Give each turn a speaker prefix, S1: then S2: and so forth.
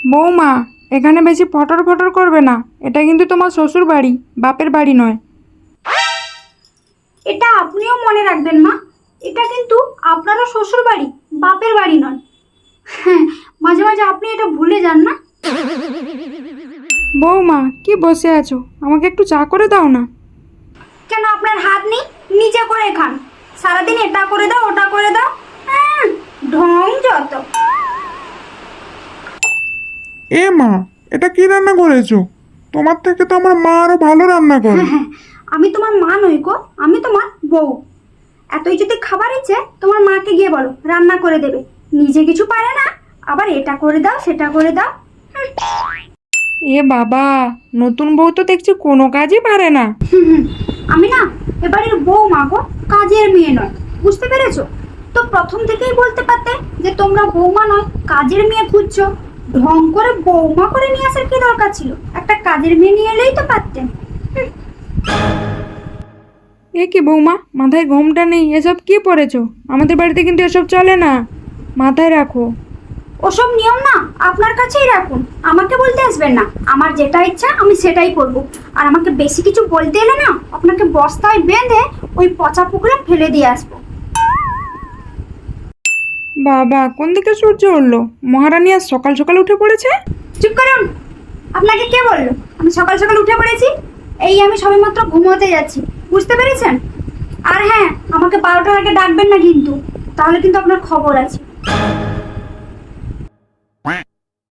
S1: বৌমা, এখানে বেশি ফটর ফটর করবে না। এটা কিন্তু তোমার শ্বশুর বাড়ি, বাপের বাড়ি নয়।
S2: এটা আপনিও মনে রাখবেন মা, এটা কিন্তু আপনারও শ্বশুর বাড়ি, বাপের বাড়ি নয়। হ্যাঁ, মাঝে মাঝে আপনি এটা ভুলে যান না।
S1: বৌমা, কি বসে আছো? আমাকে একটু চা করে দাও না।
S2: কেন আপনার হাত নেই? নিজে করে খান। সারাদিন এটা করে দাও, ওটা করে দাও, ঢং যত।
S3: এ মা, এটা কি রান্না করেছো? তোমার থেকে তো আমার মা আরো ভালো রান্না করে।
S2: হ্যাঁ, আমি তোমার মা নই গো, আমি তোমার বউ। এতই যদি খাবার ইচ্ছে, তোমার মাকে গিয়ে বলো রান্না করে দেবে। নিজে কিছু পারে না, আবার এটা করে দাও সেটা করে দাও।
S1: এ বাবা, নতুন বউ তো দেখছি কোনো কাজই পারে না।
S2: আমি না এবারের বউ মা গো, কাজের মেয়ে নয়, বুঝতে পেরেছো? তো প্রথম থেকেই বলতে পারতে যে তোমরা বৌমা নয়, কাজের মেয়ে খুঁজছো। ঢং করে বৌমা করে নিয়ে আসার কি দরকার ছিল? একটা কাজের মেয়ে নিয়ে এলেই তো পারতেন।
S1: এ কি বৌমা, মাথায় ঘোমটা নেই, এসব কি পরেছো? আমাদের বাড়িতে কিন্তু এসব চলে না, মাথায় রাখো।
S2: ওসব নিয়ম না আপনার কাছেই রাখুন, আমাকে বলতে আসবেন না। আমার যেটা ইচ্ছা আমি সেটাই করব। আর আমাকে বেশি কিছু বলতে এলে না, আপনাকে বস্তায় বেঁধে ওই পচা পুকুরে ফেলে দিয়ে আসবো।
S1: বাবা, কোন দিকে সূর্য উঠলো? মহারানী আজ সকাল সকাল উঠে পড়েছে।
S2: চুপ করুন। আপনাকে কে বললো আমি সকাল সকাল উঠে পড়েছি? এই আমি সবেমাত্র ঘুমোতে যাচ্ছি, বুঝতে পেরেছেন? আর হ্যাঁ, আমাকে 12টার আগে ডাকবেন না কিন্তু, তাহলে কিন্তু আপনার খবর আছে।